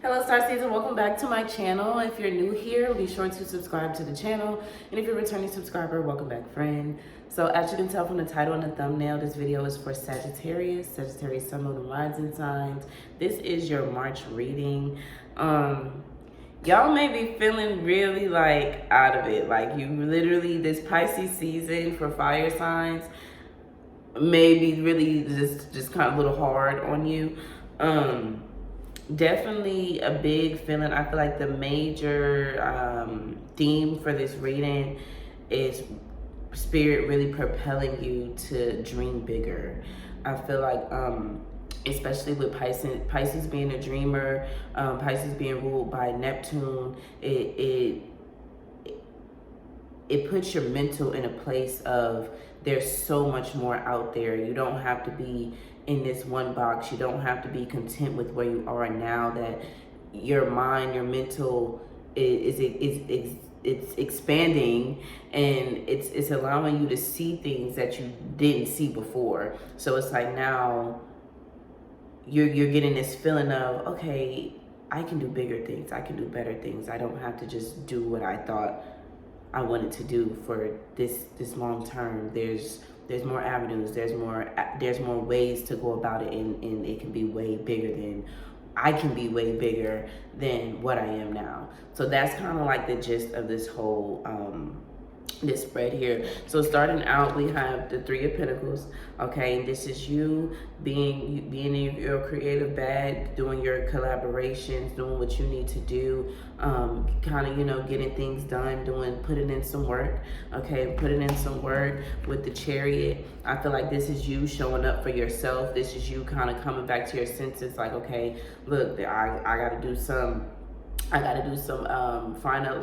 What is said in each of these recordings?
Hello Star Seeds, and welcome back to my channel. If you're new here, be sure to subscribe to the channel. And if you're a returning subscriber, welcome back, friend. So as you can tell from the title and the thumbnail, this video is for Sagittarius, Sun, Moon, and Rising signs. This is your March reading. Y'all may be feeling really like out of it. Like you literally, this Pisces season for fire signs may be really just kind of a little hard on you. Definitely a big feeling. I feel like the major theme for this reading is spirit really propelling you to dream bigger. I feel like especially with Pisces being a dreamer, Pisces being ruled by Neptune, it puts your mental in a place of there's so much more out there. You don't have to be in this one box. You don't have to be content with where you are now. That your mind, your mental is it's expanding, and it's allowing you to see things that you didn't see before. So it's like now you're getting this feeling of, okay, I can do bigger things. I can do better things. I don't have to just do what I thought I wanted to do for this long term. There's more avenues. There's more ways to go about it, and it can be way bigger than I can be way bigger than what I am now. So that's kind of like the gist of this whole this spread here. So starting out, we have the Three of Pentacles. Okay, this is you being in your creative bag, doing your collaborations, doing what you need to do, kind of, you know, getting things done, putting in some work. Okay, putting in some work with the Chariot. I feel like this is you showing up for yourself. This is you kind of coming back to your senses. Like, okay, look, I got to do some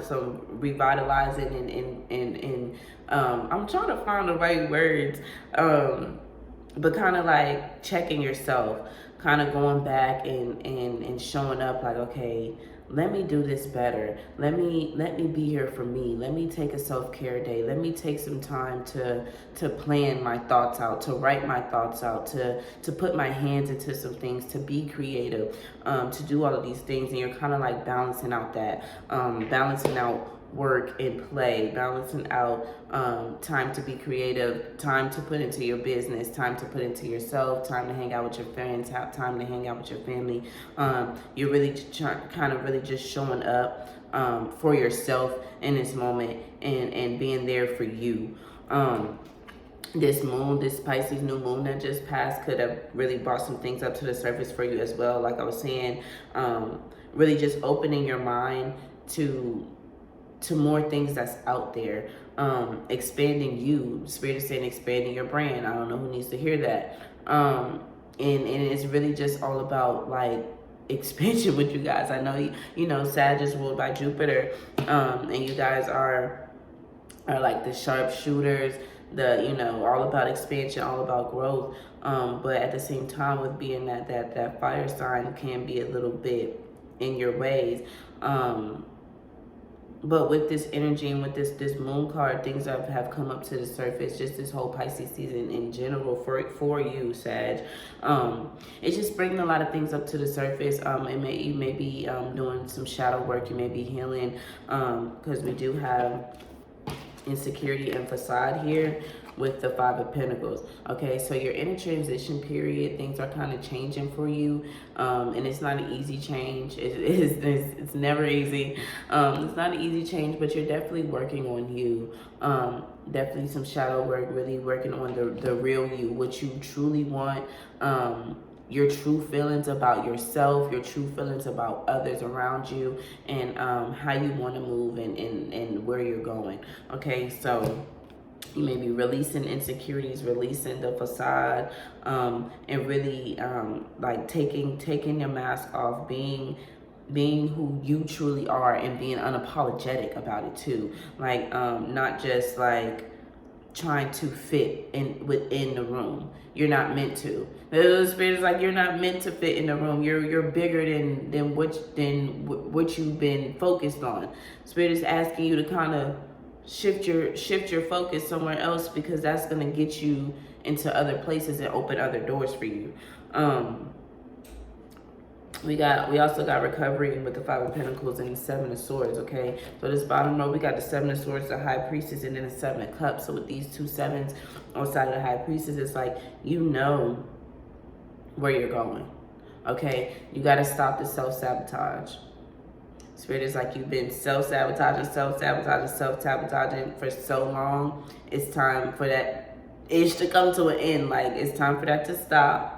some revitalizing and I'm trying to find the right words, but kind of like checking yourself, kind of going back and showing up like, okay, let me do this better. Let me be here for me. Let me take a self-care day. Let me take some time to plan my thoughts out, to write my thoughts out, to put my hands into some things, to be creative, to do all of these things. And you're kind of like balancing out that, balancing out work and play, balancing out time to be creative, time to put into your business, time to put into yourself, time to hang out with your friends, time to hang out with your family. You're really kind of really just showing up for yourself in this moment, and being there for you. This moon, this Pisces new moon that just passed could have really brought some things up to the surface for you as well. Like I was saying, really just opening your mind to more things that's out there, expanding you. Spirit is saying expanding your brand. I don't know who needs to hear that. And it's really just all about like expansion with you guys. I know you know Sag is ruled by Jupiter, and you guys are like the sharpshooters, you know, all about expansion, all about growth. But at the same time, with being that fire sign, can be a little bit in your ways. But with this energy and with this moon card, things have come up to the surface. Just this whole Pisces season in general for you, Sag. It's just bringing a lot of things up to the surface. You may be doing some shadow work. You may be healing, because we do have insecurity and facade here with the Five of Pentacles. Okay, so you're in a transition period. Things are kind of changing for you, and it's not an easy change. It's never easy. It's not an easy change, but you're definitely working on you. Definitely some shadow work, really working on the real you, what you truly want, your true feelings about yourself, your true feelings about others around you, and how you want to move and where you're going. Okay, so you may be releasing insecurities, releasing the facade, and really like taking your mask off, being who you truly are, and being unapologetic about it too. Like not just like trying to fit within the room. You're not meant to. The Spirit is like, you're not meant to fit in the room. You're bigger than what you've been focused on. Spirit is asking you to kind of shift your focus somewhere else, because that's going to get you into other places and open other doors for you. We also got recovery with the Five of Pentacles and the Seven of Swords, okay? So this bottom row, we got the Seven of Swords, the High Priestess, and then the Seven of Cups. So with these two sevens on the side of the High Priestess, it's like, you know where you're going, okay? You got to stop the self-sabotage. Spirit is like, you've been self-sabotaging for so long. It's time for that itch to come to an end. Like, it's time for that to stop.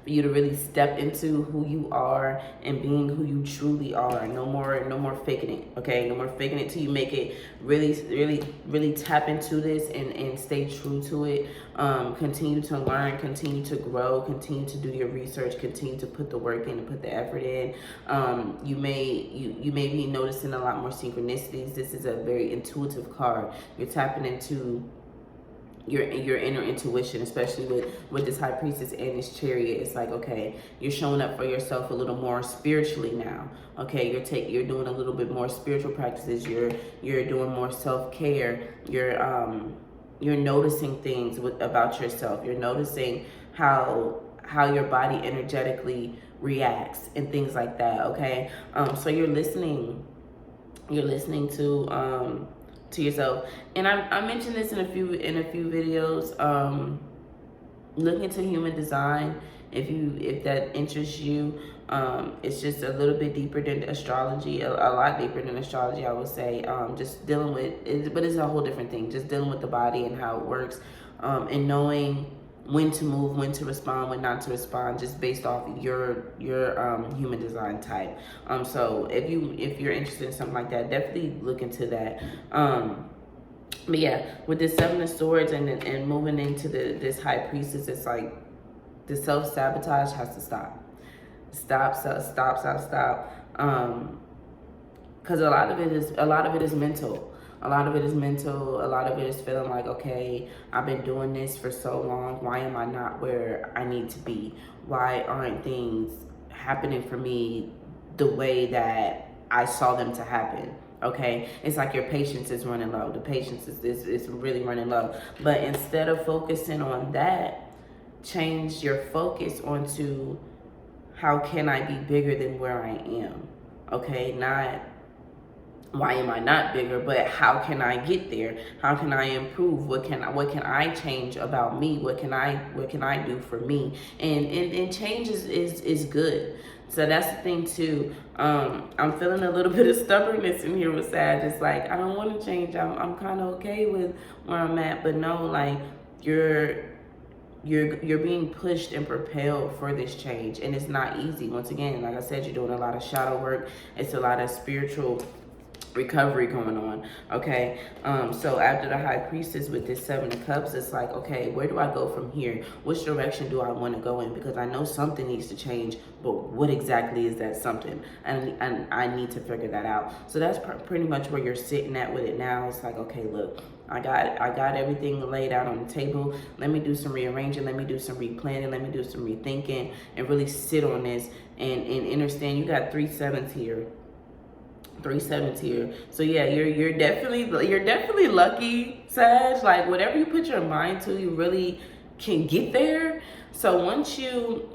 For you to really step into who you are and being who you truly are. No more faking it, okay? No more faking it till you make it. Really tap into this and stay true to it. Continue to learn, continue to grow, continue to do your research, continue to put the work in and put the effort in. You may be noticing a lot more synchronicities. This is a very intuitive card. You're tapping into your inner intuition, especially with this High Priestess and this Chariot. It's like, okay, you're showing up for yourself a little more spiritually now. Okay, you're doing a little bit more spiritual practices. You're doing more self-care. You're noticing things about yourself. You're noticing how your body energetically reacts and things like that. Okay, so you're listening to yourself. And I mentioned this in a few videos. Look into human design if that interests you. It's just a little bit deeper than astrology, a lot deeper than astrology, I would say. Just dealing with it, but it's a whole different thing. Just dealing with the body and how it works, and knowing when to move, when to respond, when not to respond, just based off your human design type. So if you're interested in something like that, definitely look into that. But yeah, with this Seven of Swords and moving into this High Priestess, it's like the self-sabotage has to stop. Stop. Because a lot of it is mental. A lot of it is mental. A lot of it is feeling like, okay, I've been doing this for so long. Why am I not where I need to be? Why aren't things happening for me the way that I saw them to happen? Okay, it's like your patience is running low. The patience is really running low. But instead of focusing on that, change your focus onto how can I be bigger than where I am? Okay, not why am I not bigger, but how can I get there? How can I improve? What can I change about me? What can I do for me? And change is good. So that's the thing too. I'm feeling a little bit of stubbornness in here with Sag. It's like, I don't want to change. I'm kind of okay with where I'm at, but no, like you're being pushed and propelled for this change, and it's not easy. Once again, like I said, you're doing a lot of shadow work. It's a lot of spiritual recovery going on. Okay, so after the High Priestess with this Seven of Cups, it's like, okay, where do I go from here? Which direction do I want to go in? Because I know something needs to change, but what exactly is that something? And I need to figure that out. So that's pretty much where you're sitting at with it now. It's like, okay, look, I got everything laid out on the table. Let me do some rearranging. Let me do some replanning. Let me do some rethinking and really sit on this and understand. You got 3 sevens here. 3 sevens here. So yeah, you're definitely lucky, Sag. Like whatever you put your mind to, you really can get there. So once you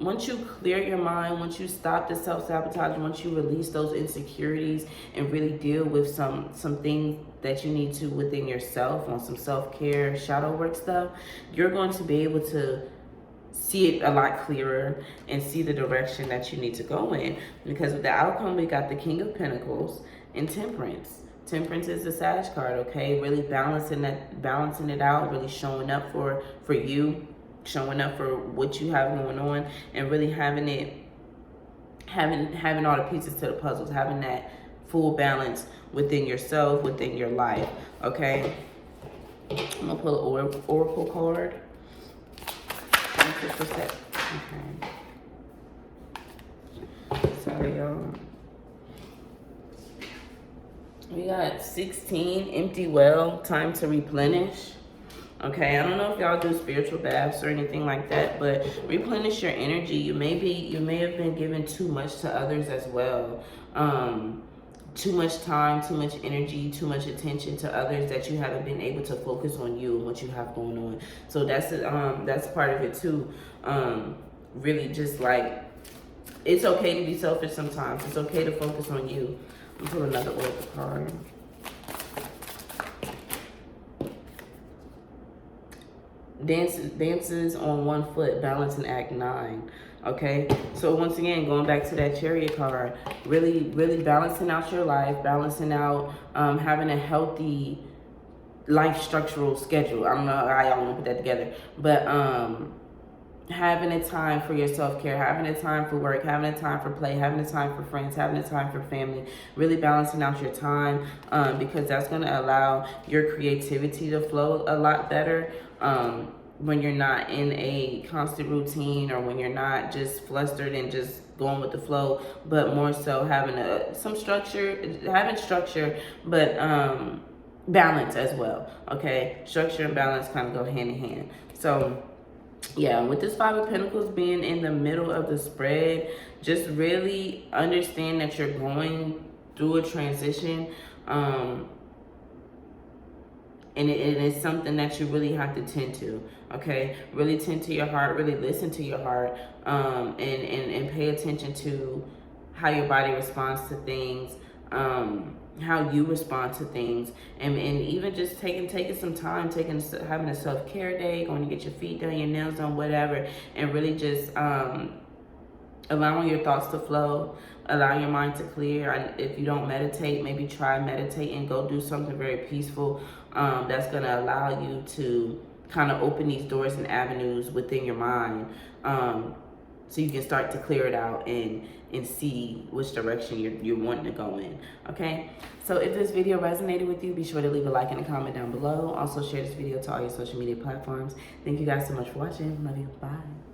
clear your mind, once you stop the self-sabotage, once you release those insecurities and really deal with some things that you need to within yourself, on some self-care, shadow work stuff, you're going to be able to see it a lot clearer and see the direction that you need to go in. Because with the outcome, we got the King of Pentacles and Temperance. Temperance is the Sag card, okay? Really balancing it out, really showing up for you, showing up for what you have going on, and really having all the pieces to the puzzles, having that full balance within yourself, within your life, okay? I'm gonna pull an oracle card. Okay. Sorry, y'all. We got 16, empty well, time to replenish. Okay, I don't know if y'all do spiritual baths or anything like that, but replenish your energy. You may have been giving too much to others as well. Too much time, too much energy, too much attention to others that you haven't been able to focus on you and what you have going on. So that's part of it too. Really just like It's okay to be selfish sometimes. It's okay to focus on you. I'm gonna pull another oracle card. Dances on one foot, balance in act 9. Okay, so once again, going back to that Chariot card, really balancing out your life, balancing out, having a healthy life structural schedule. I don't know how y'all want to put that together, but having a time for your self-care, having a time for work, having a time for play, having a time for friends, having a time for family, really balancing out your time, because that's going to allow your creativity to flow a lot better when you're not in a constant routine, or when you're not just flustered and just going with the flow, but more so having some structure, but balance as well. Okay, structure and balance kind of go hand in hand. So yeah, with this Five of Pentacles being in the middle of the spread, just really understand that you're going through a transition, and it's something that you really have to tend to. Okay, really tend to your heart, really listen to your heart, and pay attention to how your body responds to things, how you respond to things, and even just taking some time, having a self-care day, going to get your feet done, your nails done, whatever, and really just allowing your thoughts to flow, allowing your mind to clear. And if you don't meditate, maybe try meditate and go do something very peaceful, that's going to allow you to kind of open these doors and avenues within your mind, so you can start to clear it out and see which direction you're wanting to go in. Okay, so if this video resonated with you, be sure to leave a like and a comment down below. Also share this video to all your social media platforms. Thank you guys so much for watching. Love you. Bye.